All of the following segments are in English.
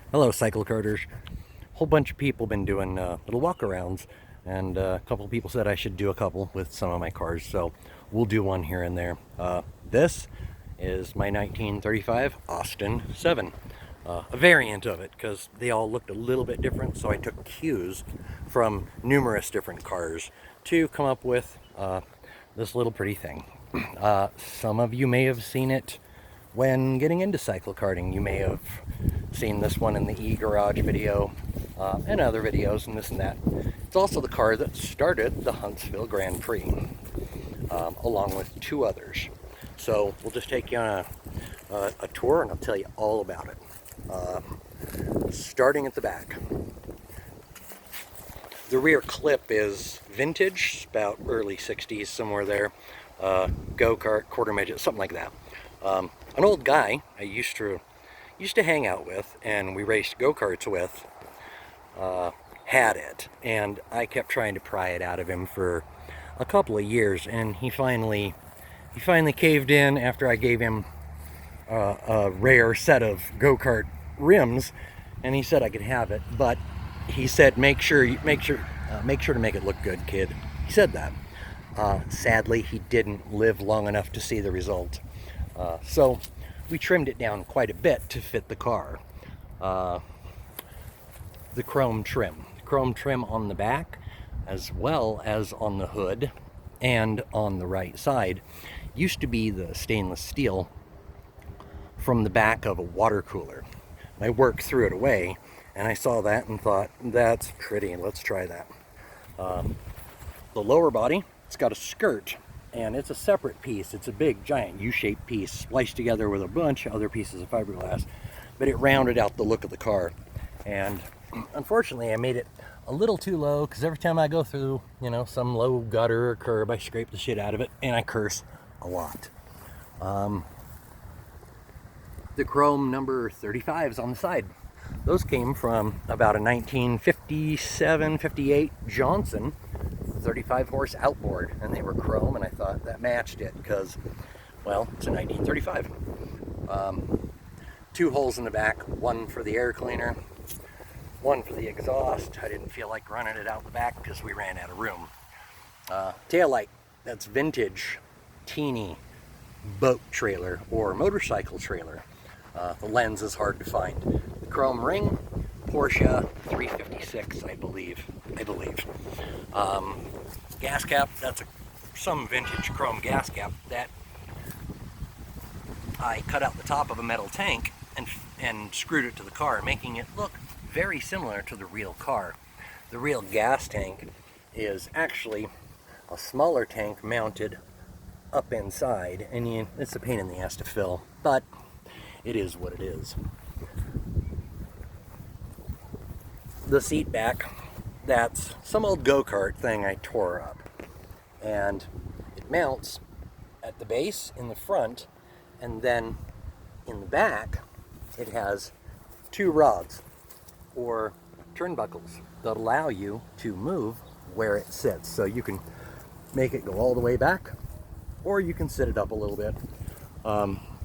Hello, CycleKarters. A whole bunch of people been doing little walkarounds, and a couple of people said I should do a couple with some of my cars, so we'll do one here and there. This is my 1935 Austin 7, a variant of it, because they all looked a little bit different, so I took cues from numerous different cars to come up with this little pretty thing. Some of you may have seen it when getting into cycle karting. You may have seen this one in the e-garage video and other videos and this and that. It's also the car that started the Huntsville Grand Prix, along with two others. So we'll just take you on a tour and I'll tell you all about it. Starting at the back. The rear clip is vintage, about early 60s, somewhere there. Go-kart, quarter midget, something like that. An old guy I used to hang out with, and we raced go-karts with, had it, and I kept trying to pry it out of him for a couple of years, and he finally caved in after I gave him a rare set of go-kart rims, and he said I could have it, but he said make sure to make it look good, kid. He said that. Sadly, he didn't live long enough to see the result. So we trimmed it down quite a bit to fit the car. The chrome trim on the back, as well as on the hood and on the right side, used to be the stainless steel from the back of a water cooler. I worked threw it away, and I saw that and thought, that's pretty, let's try that. The lower body, it's got a skirt, and it's a separate piece. It's a big, giant U-shaped piece spliced together with a bunch of other pieces of fiberglass, but it rounded out the look of the car. And unfortunately, I made it a little too low, because every time I go through, some low gutter or curb, I scrape the shit out of it, and I curse a lot. The chrome number 35s on the side. Those came from about a 1957-58 Johnson 35 horse outboard, and they were chrome, and I thought that matched it because, well, it's a 1935. Two holes in the back, one for the air cleaner, one for the exhaust. I didn't feel like running it out the back because we ran out of room. Tail light, that's vintage, teeny boat trailer or motorcycle trailer. The lens is hard to find. The chrome ring, Porsche 356, I believe. Gas cap, that's some vintage chrome gas cap that I cut out the top of a metal tank and screwed it to the car, making it look very similar to the real car. The real gas tank is actually a smaller tank mounted up inside, and it's a pain in the ass to fill, but it is what it is. The seat back, that's some old go-kart thing I tore up, and it mounts at the base in the front, and then in the back it has two rods or turnbuckles that allow you to move where it sits. So you can make it go all the way back, or you can sit it up a little bit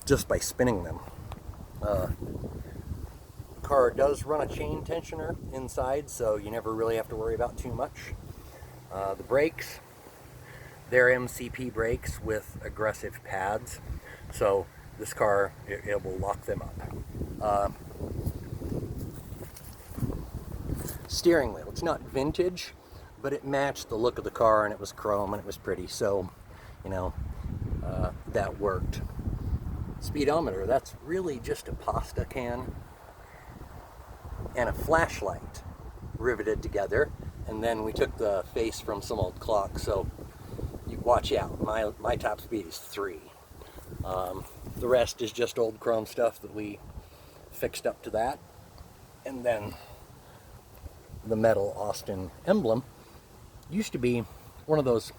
just by spinning them. Car does run a chain tensioner inside, so you never really have to worry about too much. The brakes, they're MCP brakes with aggressive pads, so this car, it will lock them up. Steering wheel, it's not vintage, but it matched the look of the car, and it was chrome, and it was pretty, so that worked. Speedometer, that's really just a pasta can and a flashlight riveted together, and then we took the face from some old clock, so you watch out. My top speed is 3. The rest is just old chrome stuff that we fixed up to that, and then the metal Austin emblem used to be one of those,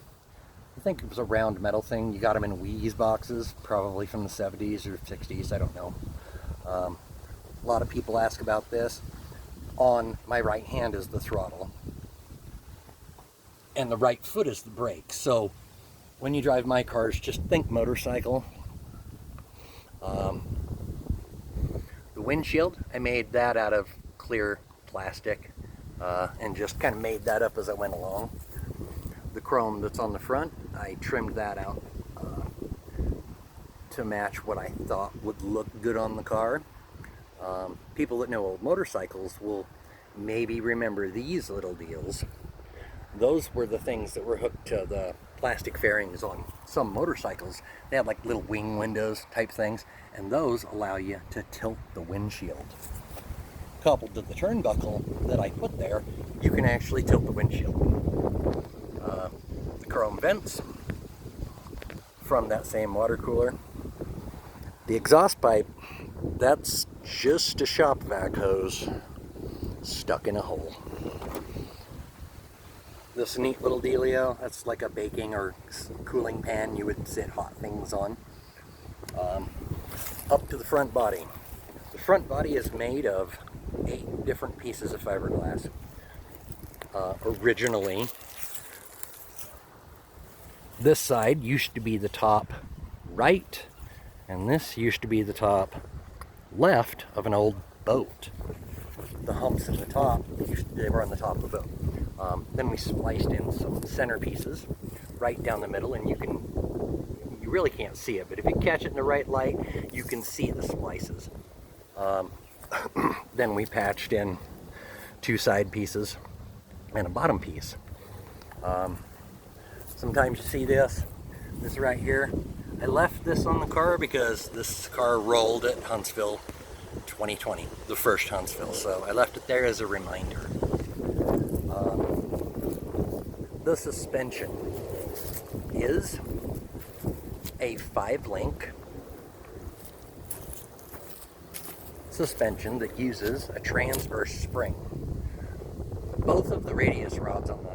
I think it was a round metal thing. You got them in Wheeze boxes, probably from the 70s or 60s, I don't know. A lot of people ask about this. On my right hand is the throttle, and the right foot is the brake. So when you drive my cars, just think motorcycle. The windshield, I made that out of clear plastic and just kind of made that up as I went along. The chrome that's on the front, I trimmed that out to match what I thought would look good on the car. People that know old motorcycles will maybe remember these little deals. Those were the things that were hooked to the plastic fairings on some motorcycles. They have like little wing windows type things, and those allow you to tilt the windshield. Coupled to the turnbuckle that I put there, you can actually tilt the windshield. The chrome vents from that same water cooler. The exhaust pipe, that's just a shop vac hose stuck in a hole. This neat little dealio, that's like a baking or cooling pan you would sit hot things on. Up to the front body. The front body is made of 8 different pieces of fiberglass. Originally, this side used to be the top right, and this used to be the top left of an old boat. The humps at the top, they were on the top of the boat. Then we spliced in some center pieces right down the middle, and you really can't see it, but if you catch it in the right light, you can see the splices. Then we patched in 2 side pieces and a bottom piece. Sometimes you see this right here. I left this on the car because this car rolled at Huntsville 2020, the first Huntsville, so I left it there as a reminder. The suspension is a 5-link suspension that uses a transverse spring. Both of the radius rods on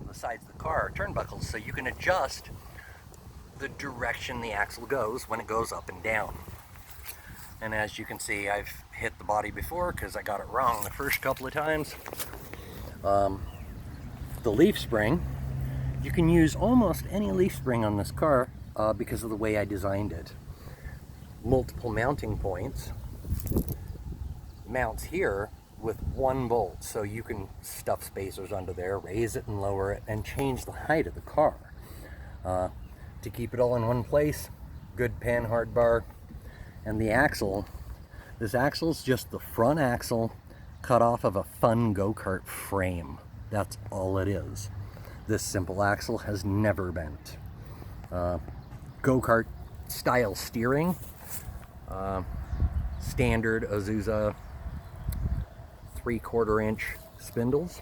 the sides of the car are turnbuckles, so you can adjust the direction the axle goes when it goes up and down. And as you can see, I've hit the body before because I got it wrong the first couple of times. The leaf spring, you can use almost any leaf spring on this car because of the way I designed it. Multiple mounting points. Mounts here with 1 bolt, so you can stuff spacers under there, raise it and lower it, and change the height of the car. To keep it all in one place, good panhard bar. And the axle, this axle's just the front axle cut off of a fun go-kart frame. That's all it is. This simple axle has never bent. Go-kart style steering, standard Azusa 3/4 inch spindles.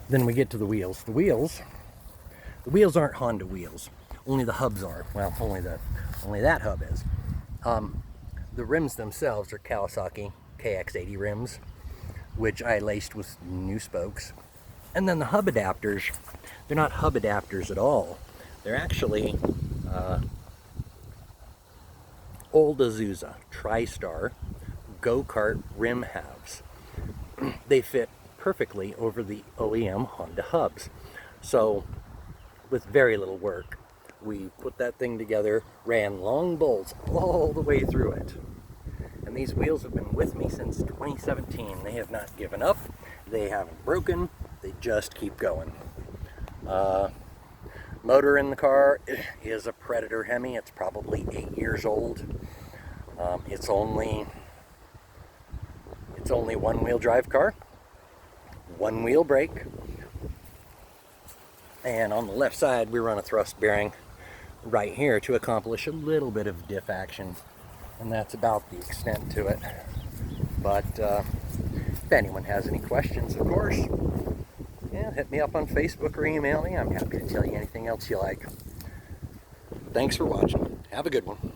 Then we get to the wheels. The wheels aren't Honda wheels. Only the hubs are. Well, only that hub is. The rims themselves are Kawasaki KX80 rims, which I laced with new spokes. And then the hub adapters, they're not hub adapters at all. They're actually old Azusa TriStar go-kart rim halves. They fit perfectly over the OEM Honda hubs. So with very little work, we put that thing together, ran long bolts all the way through it. And these wheels have been with me since 2017. They have not given up. They haven't broken. They just keep going. Motor in the car is a Predator Hemi. It's probably 8 years old. It's only 1-wheel drive car, 1-wheel brake, and on the left side we run a thrust bearing right here to accomplish a little bit of diff action, and that's about the extent to it. But if anyone has any questions, of course, yeah, hit me up on Facebook or email me. I'm happy to tell you anything else you like. Thanks for watching. Have a good one.